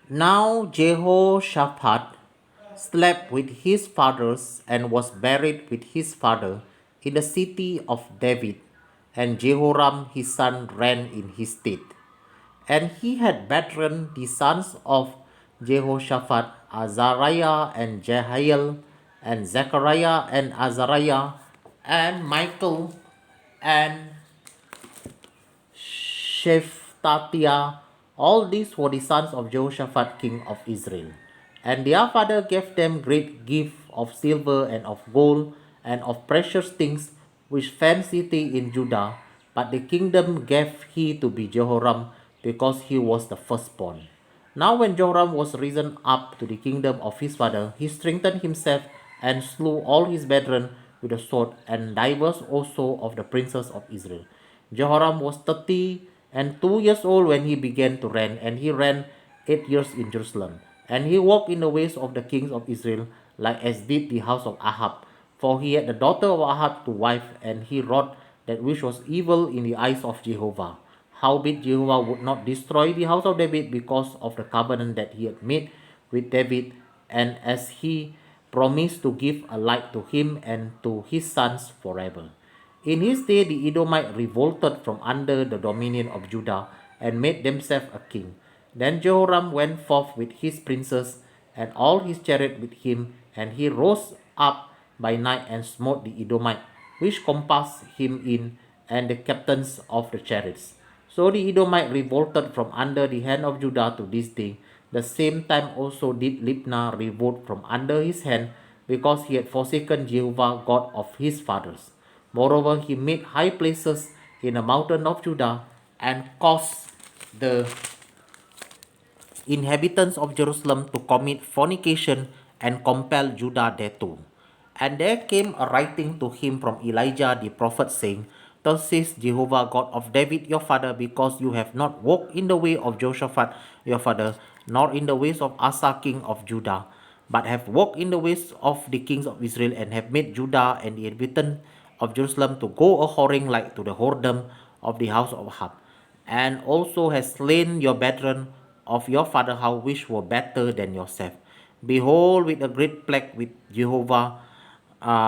Now Jehoshaphat slept with his fathers and was buried with his father in the city of David, and Jehoram his son reigned in his stead. And he had brethren, the sons of Jehoshaphat, Azariah and Jehiel, and Zechariah and Azariah, and Michael and Shephatiah. All these were the sons of Jehoshaphat king of Israel. And their father gave them great gift of silver and of gold and of precious things which found city in Judah. But the kingdom gave he to be Jehoram, because he was the firstborn. Now when Joram was risen up to the kingdom of his father, he strengthened himself and slew all his brethren with a sword, and divers also of the princes of Israel. Jehoram was 32 years old when he began to reign, and he reigned 8 years in Jerusalem. And he walked in the ways of the kings of Israel, like as did the house of Ahab. For he had the daughter of Ahab to wife, and he wrought that which was evil in the eyes of Jehovah. Howbeit Jehovah would not destroy the house of David because of the covenant that he had made with David, and as he promised to give a light to him and to his sons forever. In his day the Edomites revolted from under the dominion of Judah and made themselves a king. Then Jehoram went forth with his princes and all his chariot with him, and he rose up by night and smote the Edomite, which compassed him in, and the captains of the chariots. So the Edomite revolted from under the hand of Judah to this day. The same time also did Libnah revolt from under his hand, because he had forsaken Jehovah God of his fathers. Moreover, he made high places in the mountain of Judah, and caused the inhabitants of Jerusalem to commit fornication, and compel Judah thereto. And there came a writing to him from Elijah the prophet, saying, Thus says Jehovah God of David your father, because you have not walked in the way of Jehoshaphat your father, nor in the ways of Asa king of Judah, but have walked in the ways of the kings of Israel, and have made Judah and the inhabitants of Jerusalem to go a whoring like to the whoredom of the house of Ahab, and also has slain your brethren of your father house, which were better than yourself. Behold, with a great plague with Jehovah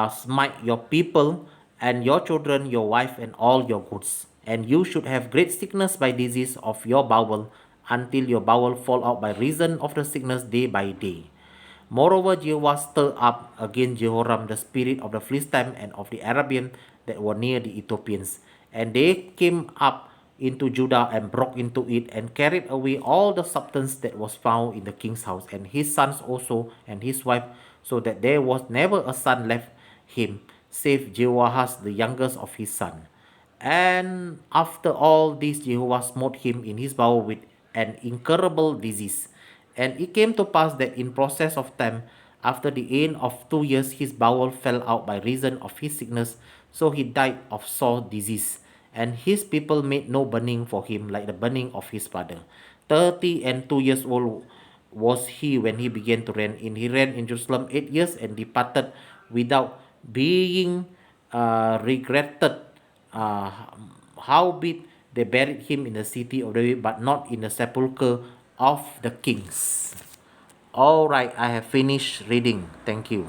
smite your people and your children, your wife, and all your goods. And you should have great sickness by disease of your bowel, until your bowel fall out by reason of the sickness day by day. Moreover, Jehovah stirred up against Jehoram the spirit of the Philistines and of the Arabians that were near the Ethiopians. And they came up into Judah and broke into it, and carried away all the substance that was found in the king's house, and his sons also, and his wife, so that there was never a son left him, save Jehoahaz the youngest of his son. And after all this, Jehovah smote him in his bowel with an incurable disease. And it came to pass that in process of time, after the end of 2 years, his bowel fell out by reason of his sickness, so he died of sore disease. And his people made no burning for him like the burning of his father. 32 years old was he when he began to reign. And he reigned in Jerusalem 8 years, and departed without being regretted. Uh, Howbeit they buried him in the city of David, but not in the sepulchre of the kings. All right, I have finished reading. Thank you.